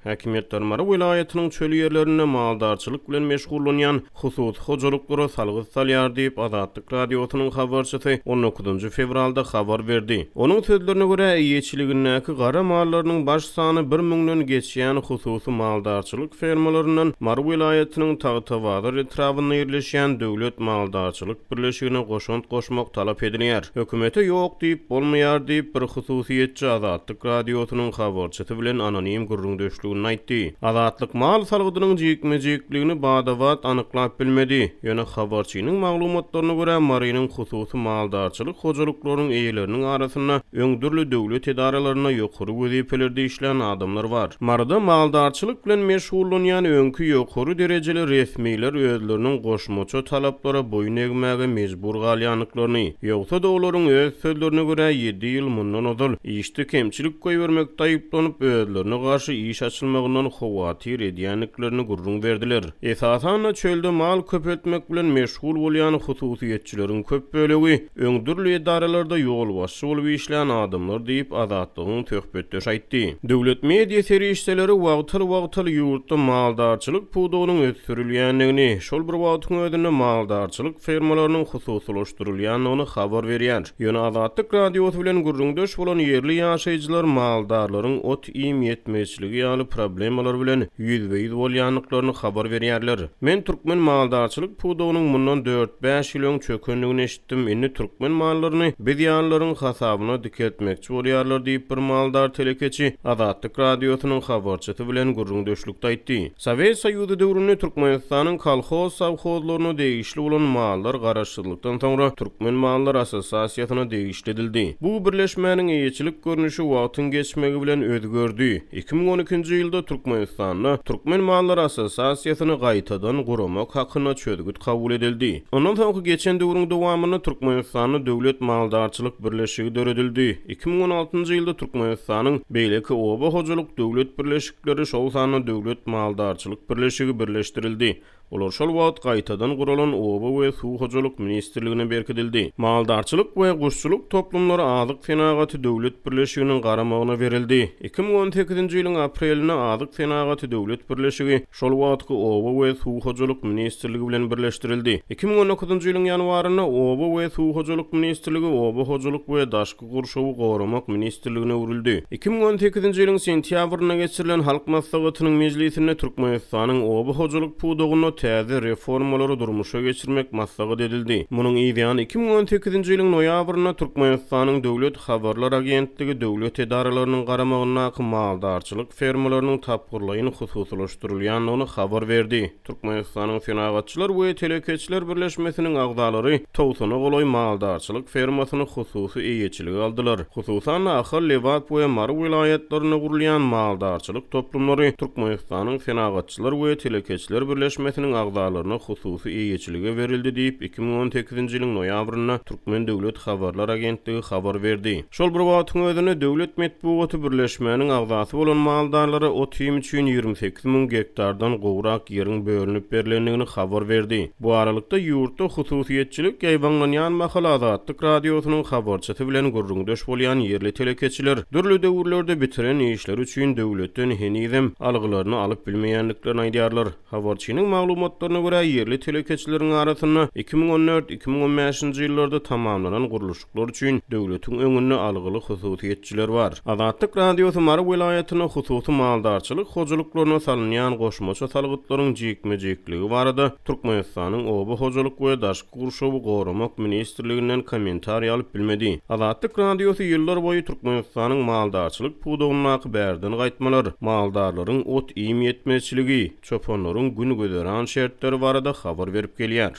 Häkimetler Mara vilayatynyň çöl ýerlerinde maldarçylyk bilen meşgullanýan hususy hojalyklara salgyz salýar diýip Azatlyk radiosynyň habarçysy 19 fevralda habar berdi. Onuň sözlerine görä ýeçiligindäki gara mallarynyň baş sany 1000-den geçýän hususy maldarçylyk fermalarynyň Mara vilayatynyň Tagtawazar etrawyna ýerleşýän döwlet maldarçylyk birleşigine goşunt goşmak talap edilýär. Hökümete ýok diýip bolmaýar diýip bir hususiýetçi Azatlyk radiosynyň habarçysy bilen anonim gurrundeşligini aýtdy. Azatlyk mal salgydynyň jekmejekligini badawat anyklap bilmedi. Ýöne habarçynyň maglumatlaryna görä Marynyň hususy maldarçylyk hojalyklarynyň eýeleriniň arasynda öňdürli döwlet edaralaryna ýokary wezipelerde işleýän adamlar bar. Marada maldarçylyk bilen meşgullanýan öňkü ýokary derejeli resmiler özleriniň goşmaça talaplara boyun egmäge mejbur galýanlyklaryny, ýogsa da olaryň öz sözlerine görä 7 ýyl mundan ozal işde kemçilik goýbermekde aýyplanyp özlerine garşy iş açylmagyndan howatyr edýänliklerini gurrun berdiler. Esasan çölde mal köpeltmek bilen meşgul bolýan hususiýetçileriň köp bölegi öňdürli edaralarda ýol başçy bolup işleýän adamlar diýip Azatlygyň töhbetdeş aýtdy. Döwlet media serişçileri wagtyl ýurtda maldarçylyk pudugynyň ösürilýänligini, şol bir wagtyň özünde maldarçylyk fermalarynyň hususlaşdyrylýanlygyny habar berýär. Ýöne Azatlyk radiosy bilen gurrundeş bolan yerli ýaşaýjylar maldarlaryň ot iýim ýetmezçiligi ýaly problemalar bilen ýüzbeýiz bolýanlyklaryny habar berýärler. Men türkmen maldarçylyk pudugynyň mundan 4-5 ýyl öň çökenligini eşitdim. Indi türkmen mallaryny biz ýanlaryň hasabyna diketmekçi bolýarlar diýip bir maldar telekeçi Azatlyk radiosynyň habarçysy bilen gurrundeşlikde aýtdy. Sowet Soýuzy döwründe Türkmenistanyň kolhoz sowhozlaryna degişli bolan mallar garaşdyrylykdan soňra Türkmen Mallar Assosiasiýasyna degişli edildi. Bu birleşmäniň eýeçilik görnüşi wagtyň geçmegi bilen özgördi. 2012-nji ýylda Türkmenistanyň Türkmen Mallar Assosiasiýasyny gaýtadan guramak hakyna çözgüt kabul edildi. Ondan soňky geçen döwrüň dowamyny Türkmenistanyň döwlet maldarçylyk birleşigi döredildi. 2016-njy ýylda Türkmenistanyň beýleki oba hojalyk döwlet birleşikleri şol sany döwlet maldarçylyk birleşigi birleşdirildi. Olar şol wagt gaýtadan guralan oba we suw hojalyk ministrligine berkidildi. Maldarçylyk we guşçuluk toplumlary azyk senagaty döwlet birleşiginiň garamagyna berildi. 2018-nji ýylyň aprelinde azyk senagaty döwlet birleşigi şol wagtky oba we suw hojalyk ministrligi bilen birleşdirildi. 2019-njy ýylyň ýanwaryna oba we suw hojalyk ministrligi oba hojalyk we daşky gurşawy goramak ministrligine urildi. 2018-nji ýylyň sentýabryna geçirilen halk maslahatynyň mejlisinde Türkmenistanyň oba hojalyk pudugyny täze reformalary durmuşa geçirmek maslahat edildi. Munyň ideýany 2018-nji ýylyň noýabryna Türkmenistanyň döwlet habarlar agentligi döwlet edaralarynyň garamagyna maldarçylyk fermalarynyň tapgyrlaýyny hususlaşdyrylýanlygyny habar berdi. Türkmenistanyň senagatçylar we telekeçiler birleşmesiniň agdalary Towsana goloy maldarçylyk fermasyny hususy eýeçiligi aldylar. Hususan Ahal, Lewat we Mara vilayatlaryna gurulýan maldarçylyk toplumlary Türkmenistanyň senagatçylar we telekeçiler birleşmesiniň agdalaryna hususy eýeçiligi berildi diýip 2018-nji ýylyň noýabryna Türkmen döwlet habarlar agentligi habar berdi. Şol bir wagtyň özünde döwlet medeniýeti birleşmäniň agdasy bolan maldarlara ot iýim üçin 28 000 hektardan gowrak ýeriň bölünip berilendigini habar berdi. Bu aralykda ýurtda hususiýetçilik gaýbanlanýan mahal Azatlyk radiosynyň habarçysy bilen gurrundeş bolýan yerli telekeçiler dürli döwürlerde bitiren işler üçin döwletden henizem algylaryny alyp bilmeýänliklerini aýdýarlar. Habarçynyň maglumatlaryna görä yerli telekeçileriň arasynda 2014-2015-nji ýyllarda tamamlanan guruluşlar üçin döwletiň öňünde algyly hususiýetçiler bar. Azatlyk radiosy Mara vilayatyna hususy maldarçylyk hojalyklaryna salynýan goşmaça salgytlaryň jekmejekligi barada Türkmenistanyň oba hojalyk we daşky gurşawy goramak ministrliginden kommentar alyp bilmedi. Azatlyk radiosy ýyllar boýu Türkmenistanyň maldarçylyk pudugyna berden gaýtmalar, maldarlaryň ot iýim ýetmezçiligi, çopanlaryň gün göderen şertleri barada habar berip gelýär.